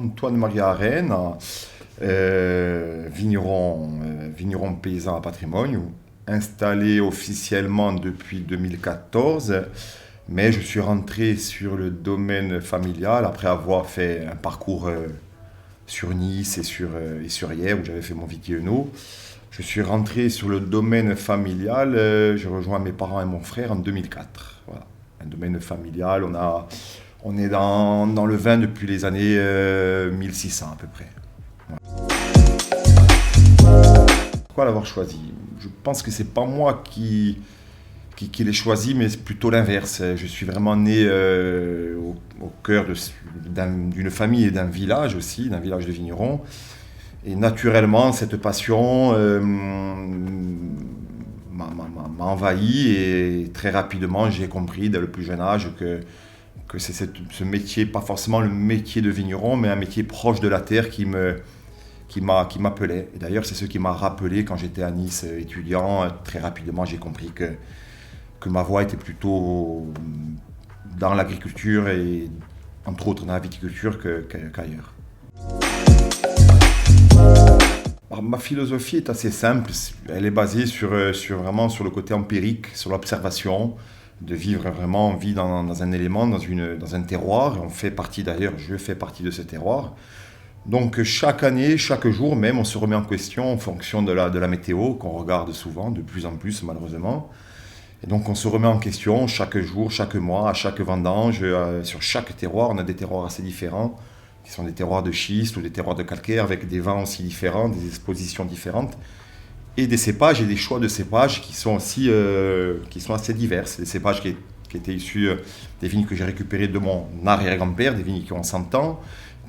Antoine-Marie Arène, vigneron paysan à Patrimoine, installé officiellement depuis 2014, mais je suis rentré sur le domaine familial après avoir fait un parcours sur Nice et sur Hyères, où j'avais fait mon Vitigno. Je suis rentré sur le domaine familial, j'ai rejoint mes parents et mon frère en 2004. Voilà. Un domaine familial, on est dans le vin depuis les années 1600 à peu près. Pourquoi l'avoir choisi? Je pense que c'est pas moi qui l'ai choisi, mais c'est plutôt l'inverse. Je suis vraiment né au cœur d'une famille et d'un village aussi, d'un village de vignerons. Et naturellement, cette passion m'a envahi et très rapidement, j'ai compris dès le plus jeune âge que c'est ce métier, pas forcément le métier de vigneron, mais un métier proche de la terre qui m'appelait. Et d'ailleurs, c'est ce qui m'a rappelé quand j'étais à Nice étudiant. Très rapidement, j'ai compris que ma voie était plutôt dans l'agriculture et entre autres dans la viticulture qu'ailleurs. Alors, ma philosophie est assez simple, elle est basée vraiment sur le côté empirique, sur l'observation, de vivre vraiment, on vit dans un élément, dans un terroir, on fait partie d'ailleurs, je fais partie de ce terroir. Donc chaque année, chaque jour même, on se remet en question en fonction de la météo, qu'on regarde souvent, de plus en plus malheureusement. Et donc on se remet en question chaque jour, chaque mois, à chaque vendange, sur chaque terroir, on a des terroirs assez différents, qui sont des terroirs de schiste ou des terroirs de calcaire, avec des vents aussi différents, des expositions différentes, et des cépages et des choix de cépages qui sont aussi qui sont assez divers. Des cépages qui étaient issus des vignes que j'ai récupérées de mon arrière-grand-père, des vignes qui ont 100 ans,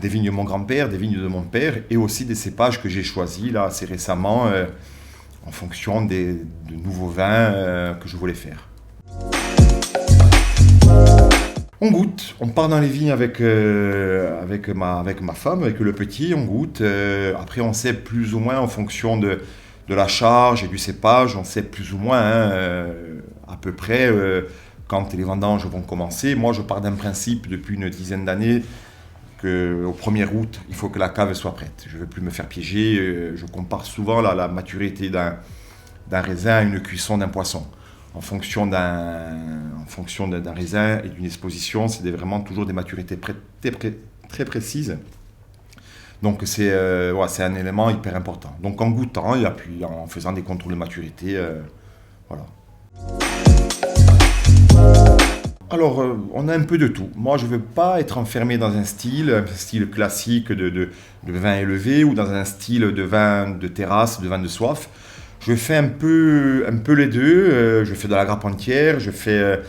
des vignes de mon grand-père, des vignes de mon père, et aussi des cépages que j'ai choisis là assez récemment en fonction de nouveaux vins que je voulais faire. On goûte, on part dans les vignes avec ma femme, avec le petit, on goûte. Après, on sait plus ou moins en fonction de la charge et du cépage, on sait plus ou moins à peu près quand les vendanges vont commencer. Moi, je pars d'un principe depuis une dizaine d'années qu'au 1er août, il faut que la cave soit prête. Je ne veux plus me faire piéger. Je compare souvent la maturité d'un raisin à une cuisson d'un poisson. En fonction d'un raisin et d'une exposition, c'est vraiment toujours des maturités très précises. Donc c'est un élément hyper important. Donc en goûtant et puis en faisant des contrôles de maturité, voilà. Alors, on a un peu de tout. Moi, je ne veux pas être enfermé dans un style classique de vin élevé ou dans un style de vin de terrasse, de vin de soif. Je fais un peu les deux. Je fais de la grappe entière, je fais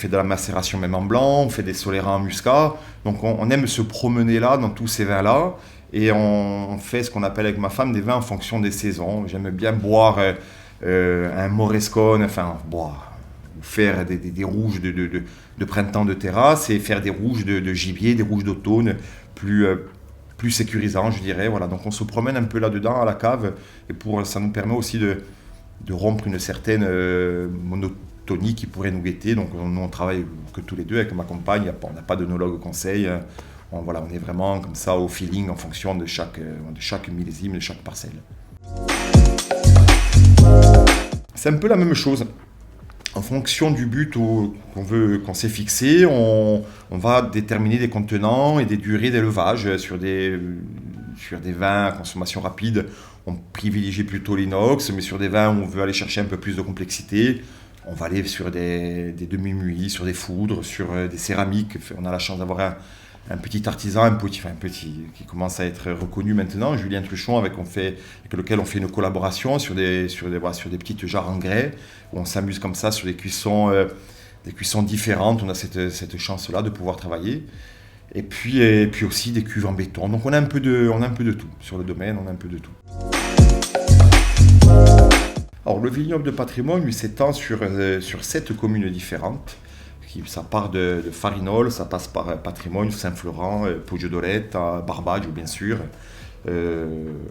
de la macération même en blanc, on fait des solérins en muscat. Donc, on aime se promener là, dans tous ces vins-là. Et on fait ce qu'on appelle avec ma femme des vins en fonction des saisons. J'aime bien boire un Morescone, enfin, boire. Faire des rouges de printemps de terrasse et faire des rouges de gibier, des rouges d'automne plus sécurisants, je dirais. Voilà. Donc on se promène un peu là-dedans à la cave et ça nous permet aussi de rompre une certaine monotonie qui pourrait nous guetter. Donc on travaille que tous les deux avec ma compagne, on n'a pas d'œnologue conseil. On est vraiment comme ça au feeling en fonction de chaque millésime, de chaque parcelle. C'est un peu la même chose. En fonction du but qu'on s'est fixé, on va déterminer des contenants et des durées d'élevage. Sur des vins à consommation rapide, on privilégie plutôt l'inox, mais sur des vins où on veut aller chercher un peu plus de complexité, on va aller sur des demi-muillis, sur des foudres, sur des céramiques. On a la chance d'avoir un petit artisan, un petit qui commence à être reconnu maintenant, Julien Truchon, avec lequel on fait une collaboration sur des petites jarres en grès, où on s'amuse comme ça sur des cuissons différentes. On a cette chance-là de pouvoir travailler. Et puis aussi des cuves en béton. Donc on a un peu de tout sur le domaine, on a un peu de tout. Alors le vignoble de Patrimoine, lui, s'étend sur 7 communes différentes. Ça part de Farinol, ça passe par Patrimoine, Saint-Florent, Poggio-d'Olette, Barbaggio bien sûr,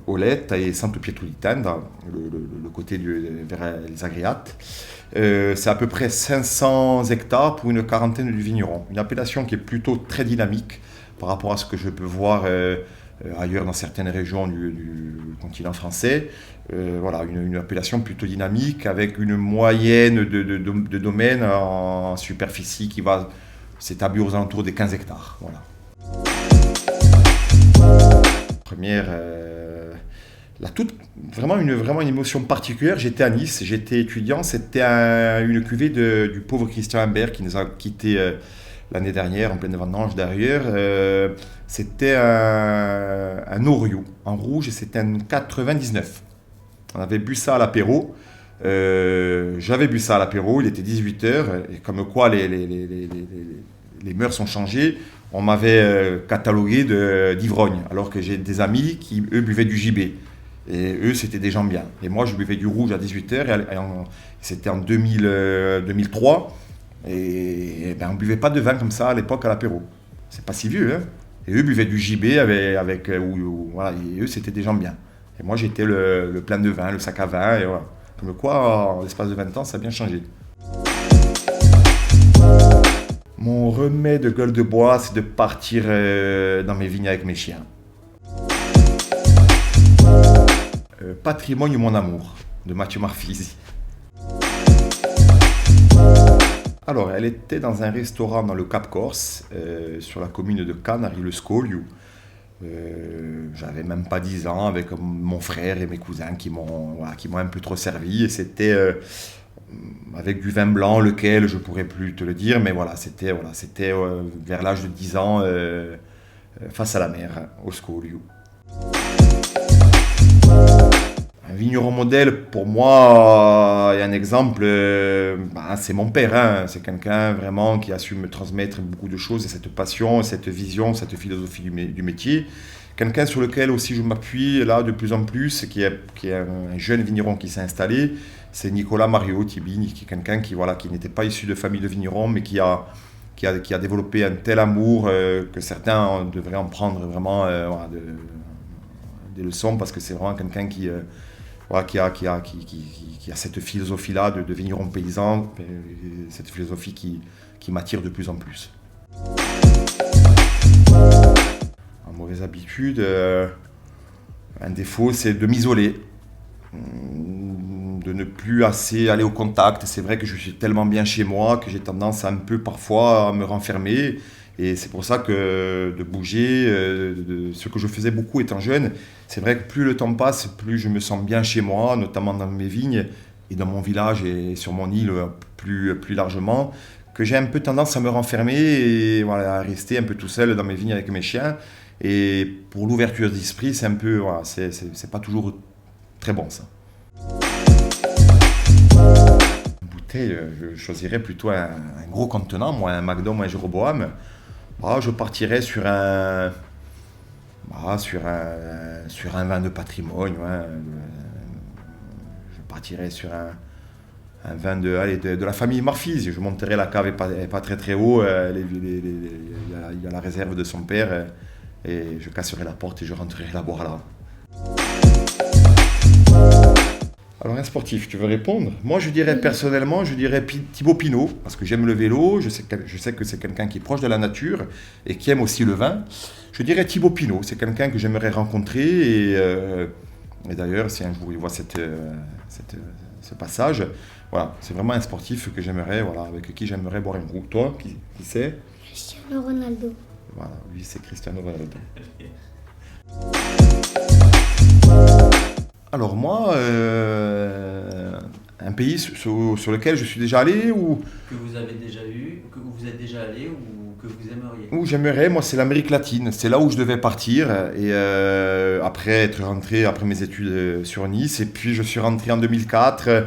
Olette et Santo-Pietrolitane, dans le côté vers les Agriates. C'est à peu près 500 hectares pour une quarantaine de vignerons. Une appellation qui est plutôt très dynamique par rapport à ce que je peux voir ailleurs dans certaines régions du continent français. Voilà, une appellation plutôt dynamique avec une moyenne de domaines en superficie qui va s'établir aux alentours des 15 hectares. Voilà. Première, vraiment une émotion particulière, j'étais à Nice, j'étais étudiant, c'était une cuvée du pauvre Christian Imbert qui nous a quittés l'année dernière, en pleine vendange d'ailleurs. C'était un Oriou en rouge et c'était un 99. On avait bu ça à l'apéro. J'avais bu ça à l'apéro, il était 18h, et comme quoi les mœurs ont changé, on m'avait catalogué d'ivrogne, alors que j'ai des amis qui, eux, buvaient du gibet. Et eux, c'était des gens bien. Et moi, je buvais du rouge à 18h, c'était en 2003, et ben, on ne buvait pas de vin comme ça à l'époque à l'apéro. C'est pas si vieux, hein. Et eux buvaient du gibet voilà, et eux, c'était des gens bien. Et moi, j'étais le plein de vin, le sac à vin, et voilà. Comme quoi, en l'espace de 20 ans, ça a bien changé. Mon remède de gueule de bois, c'est de partir dans mes vignes avec mes chiens. Patrimoine mon amour, de Mathieu Marfisi. Alors, elle était dans un restaurant dans le Cap Corse, sur la commune de Cannes, à Rilescoglio. J'avais même pas 10 ans, avec mon frère et mes cousins qui m'ont un peu trop servi. Et c'était avec du vin blanc, lequel je pourrais plus te le dire, mais c'était vers l'âge de 10 ans, face à la mer, au Scoglio. Un vigneron modèle, pour moi, et un exemple, c'est mon père. Hein. C'est quelqu'un vraiment qui a su me transmettre beaucoup de choses, et cette passion, cette vision, cette philosophie du métier. Quelqu'un sur lequel aussi je m'appuie là de plus en plus, qui est un jeune vigneron qui s'est installé, c'est Nicolas Mario Tibini, qui est quelqu'un qui n'était pas issu de famille de vignerons, mais qui a développé un tel amour que certains devraient en prendre vraiment des leçons, parce que c'est vraiment quelqu'un qui a cette philosophie-là de vigneron paysan, cette philosophie qui m'attire de plus en plus. En mauvaise habitude, un défaut, c'est de m'isoler, de ne plus assez aller au contact. C'est vrai que je suis tellement bien chez moi que j'ai tendance un peu parfois à me renfermer. Et c'est pour ça que de bouger, ce que je faisais beaucoup étant jeune, c'est vrai que plus le temps passe, plus je me sens bien chez moi, notamment dans mes vignes et dans mon village et sur mon île plus largement, que j'ai un peu tendance à me renfermer et à rester un peu tout seul dans mes vignes avec mes chiens. Et pour l'ouverture d'esprit, c'est un peu, c'est pas toujours très bon ça. Une bouteille, je choisirais plutôt un gros contenant, moi un Magnum ou un Jéroboam. Je partirais sur un vin de patrimoine. Je partirais sur un vin de la famille Marfisi. Je monterais, la cave est pas très très haut. Il y a la réserve de son père. Et je casserai la porte et je rentrerai la boire là. Alors un sportif, tu veux répondre? Moi personnellement, je dirais Thibaut Pinot, parce que j'aime le vélo, je sais que c'est quelqu'un qui est proche de la nature et qui aime aussi le vin. Je dirais Thibaut Pinot, c'est quelqu'un que j'aimerais rencontrer et d'ailleurs si un jour il voit ce passage, voilà, c'est vraiment un sportif que j'aimerais, avec qui j'aimerais boire un coup. Toi, qui c'est? Cristiano Ronaldo. Voilà, lui c'est Cristiano Ronaldo. Alors moi, un pays sur lequel je suis déjà allé ou... Que vous avez déjà eu, que vous êtes déjà allé ou que vous aimeriez? Où j'aimerais, moi c'est l'Amérique latine, c'est là où je devais partir et après être rentré après mes études sur Nice et puis je suis rentré en 2004.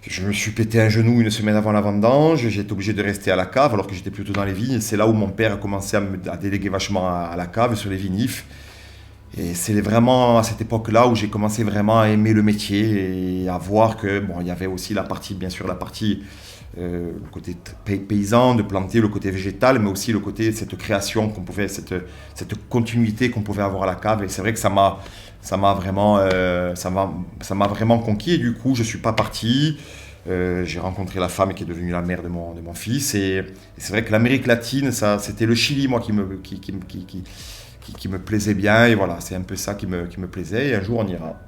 Je me suis pété un genou une semaine avant la vendange, j'ai été obligé de rester à la cave alors que j'étais plutôt dans les vignes. C'est là où mon père a commencé à déléguer vachement à la cave sur les vinifs. Et c'est vraiment à cette époque-là où j'ai commencé vraiment à aimer le métier et à voir que il y avait aussi le côté paysan, de planter, le côté végétal, mais aussi le côté cette création qu'on pouvait, cette continuité qu'on pouvait avoir à la cave. Et c'est vrai que ça m'a vraiment conquis. Et du coup, je suis pas parti. J'ai rencontré la femme qui est devenue la mère de mon fils. Et c'est vrai que l'Amérique latine, ça, c'était le Chili, moi, qui qui me plaisait bien. Et voilà, c'est un peu ça qui me plaisait. Et un jour, on ira.